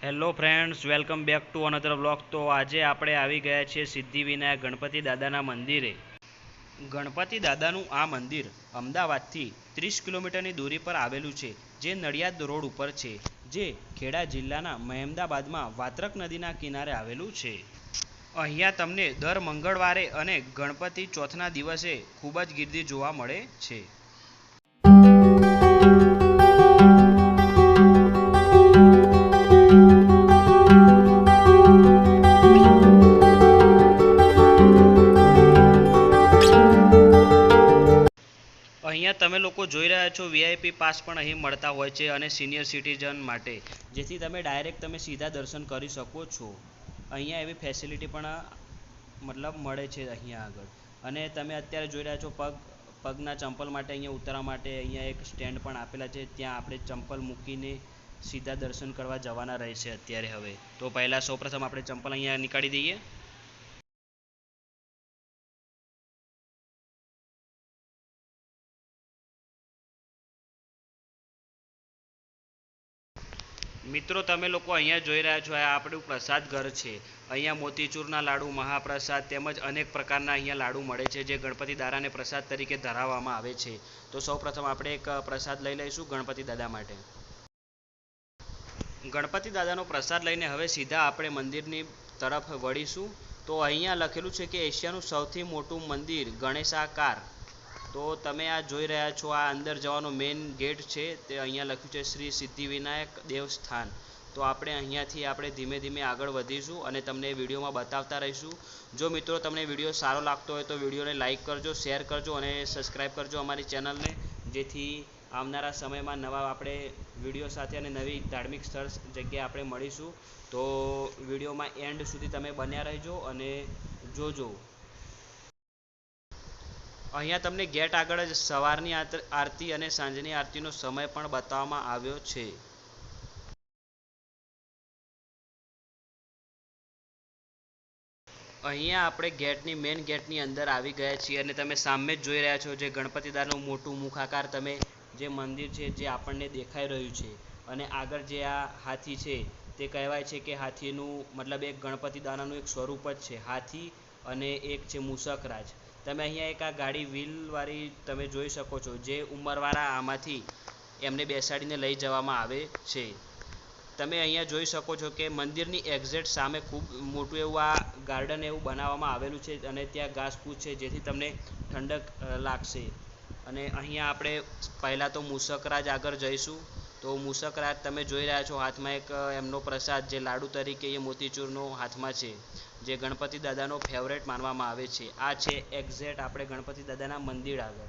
Hello friends, welcome back to another blog. તો આજે આપણે આવી ગયા છીએ સિદ્ધિવિનાયક ગણપતિ દાદાના મંદિરે. ગણપતિ દાદાનું આ મંદિર અમદાવાદથી 30 કિલોમીટરની દૂરી પર આવેલું છે, જે નડિયાદ રોડ ઉપર છે, જે ખેડા જિલ્લાના મહેમદાબાદમાં વાત્રક નદીના કિનારે આવેલું છે. અહીંયા તમને દર મંગળવારે અને ગણપતિ ચોથના દિવસે ખૂબ જ ગીર્દી જોવા મળે છે. અહીંયા તમે લોકો જોઈ રહ્યા છો વીઆઈપી પાસ પણ અહીં મળતા હોય છે અને સિનિયર સિટીઝન માટે, જેથી તમે ડાયરેક્ટ સીધા દર્શન કરી શકો છો. અહીંયા એવી ફેસિલિટી પણ મળે છે અહીંયા આગળ. અને તમે અત્યારે જોઈ રહ્યા છો પગના ચંપલ માટે અહીંયા ઉતરવા માટે અહીંયા એક સ્ટેન્ડ પણ આપેલા છે. ત્યાં આપણે ચંપલ મૂકીને સીધા દર્શન કરવા જવાના રહેશે અત્યારે. હવે તો પહેલાં સૌપ્રથમ આપણે ચંપલ અહીંયા નીકાળી દઈએ. મિત્રો, તમે લોકો અહીંયા જોઈ રહ્યા છો, આ આપણું પ્રસાદ ઘર છે. અહીંયા મોતીચૂરના લાડુ, મહાપ્રસાદ તેમજ અનેક પ્રકારના અહીંયા લાડુ મળે છે, જે ગણપતિ દાદાને પ્રસાદ તરીકે ધરાવવામાં આવે છે. તો સૌપ્રથમ આપણે એક પ્રસાદ લઈ લઈશું ગણપતિ દાદા માટે. ગણપતિ દાદાનો પ્રસાદ લઈને હવે સીધા આપણે મંદિરની તરફ વળીશું. તો અહીંયા લખેલું છે કે એશિયાનું સૌથી મોટું મંદિર ગણેશાકાર. તો તમે આ જોઈ રહ્યા છો, આ અંદર જવાનો મેઇન ગેટ છે. તે અહીંયા લખ્યું છે શ્રી સિદ્ધિવિનાયક દેવસ્થાન. તો આપણે અહીંયાથી ધીમે ધીમે આગળ વધીશું અને તમને વિડીયોમાં બતાવતા રહીશું. જો મિત્રો તમને વિડીયો સારો લાગતો હોય તો વિડીયોને લાઇક કરજો, શેર કરજો અને સબસ્ક્રાઈબ કરજો અમારી ચેનલને, જેથી આવનારા સમયમાં નવા આપણે વિડીયો સાથે અને નવી ધાર્મિક સ્થળ જગ્યાએ આપણે મળીશું. તો વિડીયોમાં એન્ડ સુધી તમે બન્યા રહેજો અને જોજો. અહીંયા તમને ગેટ આગળ જ સવારની આરતી અને સાંજની આરતીનો સમય પણ બતાવવામાં આવ્યો છે. અહીંયા આપણે મેઇન ગેટની અંદર આવી ગયા છીએ અને તમે સામે જ જોઈ રહ્યા છો જે ગણપતિ દાદાનું મોટું મુખાકાર તમે જે મંદિર છે જે આપણને દેખાઈ રહ્યું છે. અને આગળ જે આ હાથી છે તે કહેવાય છે કે હાથીનું મતલબ એક ગણપતિ દાદાનું એક સ્વરૂપ જ છે, હાથી. અને એક છે મૂષકરાજ. તમે અહીંયા એક આ ગાડી વ્હીલવાળી તમે જોઈ શકો છો, જે ઉંમરવાળા આમાંથી એમને બેસાડીને લઈ જવામાં આવે છે. તમે અહીંયા જોઈ શકો છો કે મંદિરની એક્ઝેક્ટ સામે ખૂબ મોટું એવું આ ગાર્ડન એવું બનાવવામાં આવેલું છે અને ત્યાં ઘાસપૂસ છે, જેથી તમને ઠંડક લાગશે. અને અહીંયા આપણે પહેલાં તો મૂષકરાજ આગળ જઈશું. તો મૂષકરાજ તમે જોઈ રહ્યા છો, હાથમાં એક એમનો પ્રસાદ જે લાડુ તરીકે એ મોતીચૂરનો હાથમાં છે, જે ગણપતિ દાદાનો ફેવરેટ માનવામાં આવે છે. આ છે એક્ઝેક્ટ આપણે ગણપતિ દાદાના મંદિર આગળ.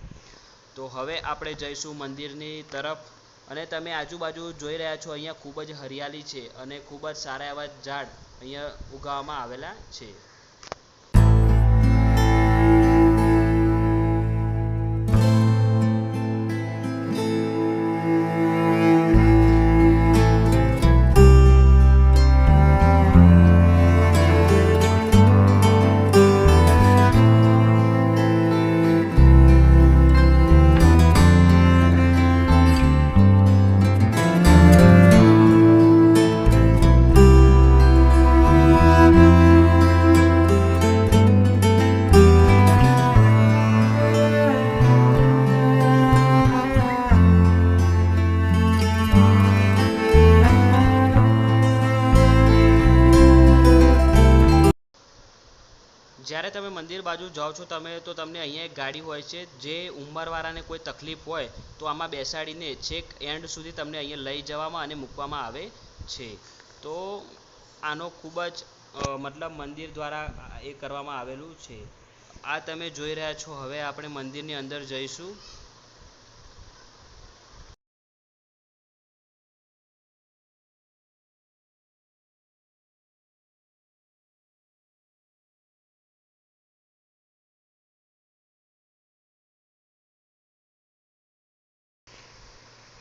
તો હવે આપણે જઈશું મંદિરની તરફ. અને તમે આજુબાજુ જોઈ રહ્યા છો, અહીંયા ખૂબ જ હરિયાળી છે અને ખૂબ જ સારા એવા ઝાડ અહીંયા ઉગાવવામાં આવેલા છે. જ્યારે તમે મંદિર બાજુ જાઓ છો તો તમને અહીંયા એક ગાડી હોય છે, જે ઉંમરવાળાને કોઈ તકલીફ હોય તો આમાં બેસાડીને છેક એન્ડ સુધી તમને અહીંયા લઈ જવામાં અને મૂકવામાં આવે છે. તો આનો ખૂબ જ મતલબ મંદિર દ્વારા એ કરવામાં આવેલું છે. આ તમે જોઈ રહ્યા છો. હવે આપણે મંદિરની અંદર જઈશું.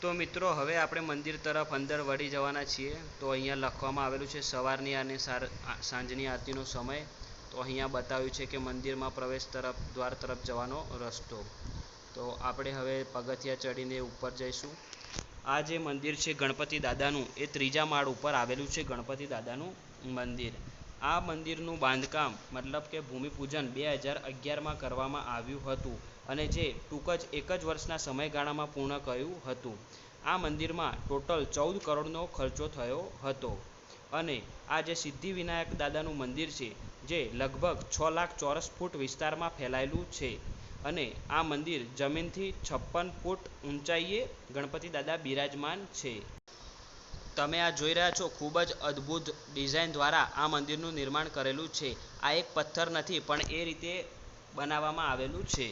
તો મિત્રો, હવે આપણે મંદિર તરફ અંદર વળી જવાના છીએ. તો અહીંયા લખવામાં આવેલું છે સવારની અને સાંજની આરતીનો સમય. તો અહીંયા બતાવ્યું છે કે મંદિરમાં પ્રવેશ દ્વાર તરફ જવાનો રસ્તો. તો આપણે હવે પગથિયા ચડીને ઉપર જઈશું. આ જે મંદિર છે ગણપતિ દાદાનું એ ત્રીજા માળ ઉપર આવેલું છે ગણપતિ દાદાનું મંદિર. આ મંદિરનું બાંધકામ મતલબ કે ભૂમિપૂજન 2011માં કરવામાં આવ્યું હતું અને જે ટૂંક જ એક જ વર્ષના સમયગાળામાં પૂર્ણ કર્યું હતું. આ મંદિરમાં ટોટલ 14 કરોડનો ખર્ચો થયો હતો અને આ જે સિદ્ધિવિનાયક દાદાનું મંદિર છે જે લગભગ 6 લાખ ચોરસ ફૂટ વિસ્તારમાં ફેલાયેલું છે અને આ મંદિર જમીનથી 56 ફૂટ ઊંચાઈએ ગણપતિ દાદા બિરાજમાન છે. તમે આ જોઈ રહ્યા છો ખૂબ જ અદ્ભુત ડિઝાઇન દ્વારા આ મંદિરનું નિર્માણ કરેલું છે. આ એક પથ્થર નથી પણ એ રીતે બનાવવામાં આવેલું છે.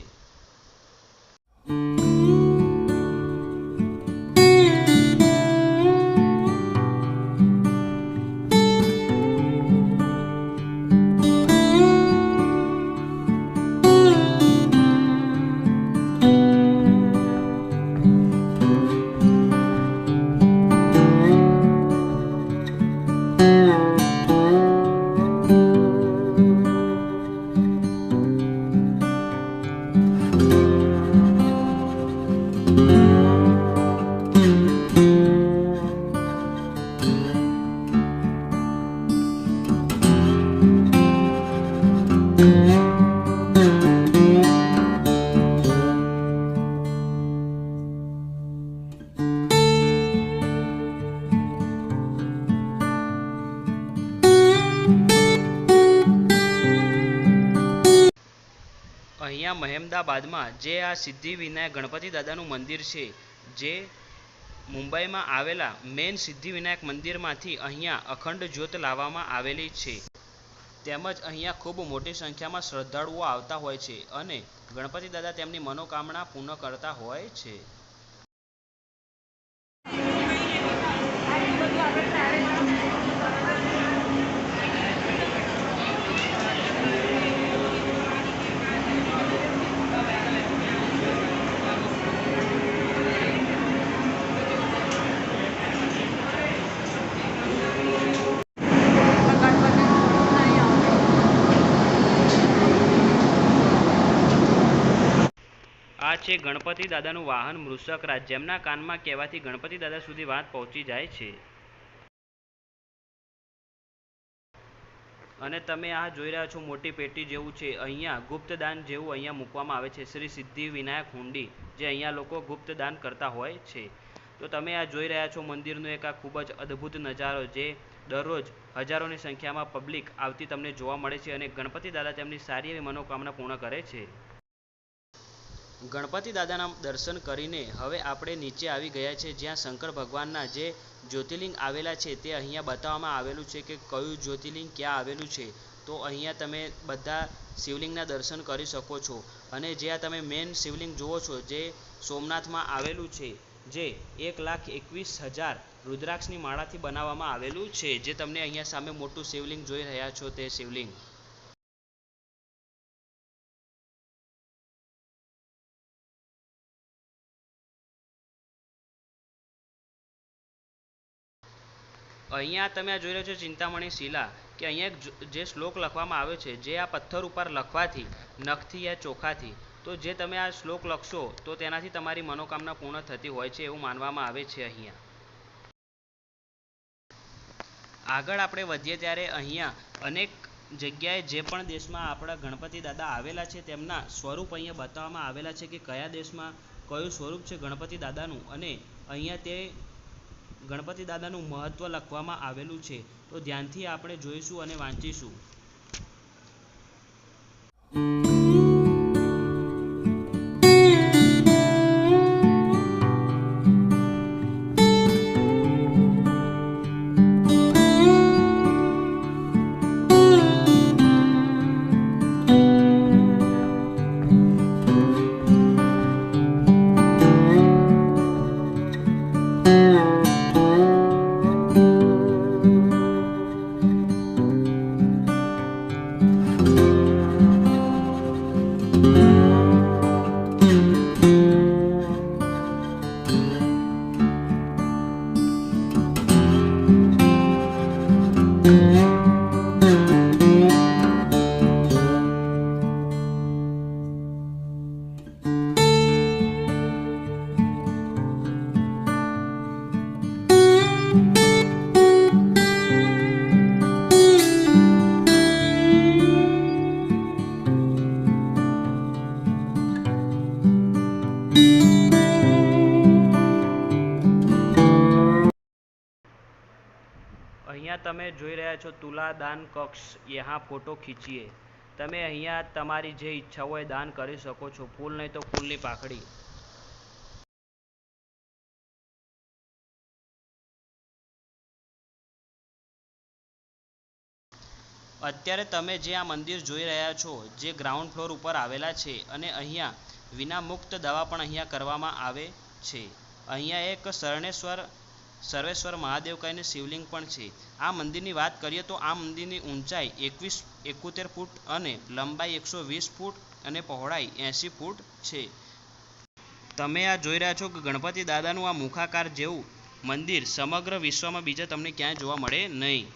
અહીંયા મહેમદાબાદમાં જે આ સિદ્ધિવિનાયક ગણપતિ દાદાનું મંદિર છે જે મુંબઈમાં આવેલા મેઇન સિદ્ધિવિનાયક મંદિરમાંથી અહીંયા અખંડ જ્યોત લાવવામાં આવેલી છે. તેમજ અહીંયા ખૂબ મોટી સંખ્યામાં શ્રદ્ધાળુઓ આવતા હોય છે અને ગણપતિ દાદા તેમની મનોકામના પૂર્ણ કરતા હોય છે. આ છે ગણપતિ દાદાનું વાહન મૃષકરાજ, જેમના કાનમાં કહેવાથી ગણપતિ દાદા સુધી વાત પહોંચી જાય છે. અને તમે આ જોઈ રહ્યા છો મોટી પેટી જેવું છે. અહીંયા ગુપ્તદાન જેવું અહીંયા મૂકવામાં આવે છે. શ્રી સિદ્ધિવિનાયક હુંડી જે અહીંયા લોકો ગુપ્તદાન કરતા હોય છે. તો તમે આ જોઈ રહ્યા છો મંદિરનો એક આ ખૂબ જ અદ્ભુત નજારો જે દરરોજ હજારોની સંખ્યામાં પબ્લિક આવતી તમને જોવા મળે છે અને ગણપતિ દાદા તેમની સારી એવી મનોકામના પૂર્ણ કરે છે. ગણપતિ દાદાના દર્શન કરીને હવે આપણે નીચે આવી ગયા છે જ્યાં શંકર ભગવાનના જે જ્યોતિર્લિંગ આવેલા છે તે અહીંયા બતાવવામાં આવેલું છે કે કયું જ્યોતિર્લિંગ ક્યાં આવેલું છે. તો અહીંયા તમે બધા શિવલિંગના દર્શન કરી શકો છો અને જે આ તમે મેઇન શિવલિંગ જુઓ છો જે સોમનાથમાં આવેલું છે જે 1,21,000 રુદ્રાક્ષની માળાથી બનાવવામાં આવેલું છે. જે તમને અહીંયા સામે મોટું શિવલિંગ જોઈ રહ્યા છો તે શિવલિંગ. અહીંયા તમે આ જોઈ રહ્યો છો ચિંતામણી શિલા કે અહીંયા જે શ્લોક લખવામાં આવ્યો છે જે આ પથ્થર ઉપર લખવાથી નખથી યા ચોખાથી તો જે તમે આ શ્લોક લખશો તો તેનાથી તમારી મનોકામના પૂર્ણ થતી હોય છે એવું માનવામાં આવે છે. અહીંયા આગળ આપણે વધીએ ત્યારે અહીંયા અનેક જગ્યાએ જે પણ દેશમાં આપણા ગણપતિ દાદા આવેલા છે તેમના સ્વરૂપ અહીંયા બતાવવામાં આવેલા છે કે કયા દેશમાં કયું સ્વરૂપ છે ગણપતિ દાદાનું અને અહીંયા તે ગણપતિ દાદાનું મહત્ત્વ લખવામાં આવેલું છે. તો ધ્યાનથી આપણે જોઈશું અને વાંચીશું. અહીંયા તમે જોઈ રહ્યા છો તુલાદાન કક્ષ, યહાં ફોટો ખીંચીએ. તમે અહીંયા તમારી જે ઈચ્છા હોય દાન કરી શકો છો. ફૂલ નહીં તો ફૂલની પાકડી. અત્યારે તમે જે આ મંદિર જોઈ રહ્યા છો જે ગ્રાઉન્ડ ફ્લોર ઉપર આવેલા છે, અને અહીંયા વિના મુક્ત દવા પણ અહીંયા કરવામાં આવે છે. અહીંયા એક સર્વેશ્વર મહાદેવ કહીને શિવલિંગ પણ છે. આ મંદિરની વાત કરીએ તો આ મંદિરની ઊંચાઈ 71 ફૂટ અને લંબાઈ 120 ફૂટ અને પહોળાઈ 80 ફૂટ છે. તમે આ જોઈ રહ્યા છો કે ગણપતિ દાદાનું આ મુખાકાર જેવું મંદિર સમગ્ર વિશ્વમાં બીજા તમને ક્યાંય જોવા મળે નહીં.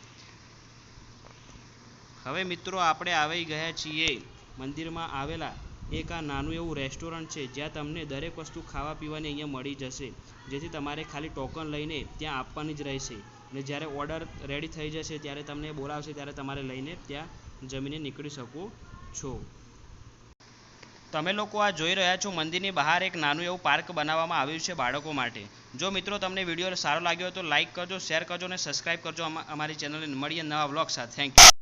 હવે મિત્રો આપણે આવી ગયા છીએ મંદિરમાં આવેલા એક આ નાનું એવું રેસ્ટોરન્ટ છે, જ્યાં તમને દરેક વસ્તુ ખાવા પીવાની અહીંયા મળી જશે, જેથી તમારે ખાલી ટોકન લઈને ત્યાં આપવાની જ રહેશે. અને જ્યારે ઓર્ડર રેડી થઈ જશે ત્યારે તમને બોલાવશે, ત્યારે તમારે લઈને ત્યાં જમીને નીકળી શકો છો. તમે લોકો આ જોઈ રહ્યા છો મંદિરની બહાર એક નાનું એવું પાર્ક બનાવવામાં આવ્યું છે બાળકો માટે. જો મિત્રો તમને વિડીયો સારો લાગ્યો હોય તો લાઇક કરજો, શેર કરજો અને સબસ્ક્રાઈબ કરજો અમારી ચેનલને. મળીએ નવા વ્લોગ સાથે. Thank you.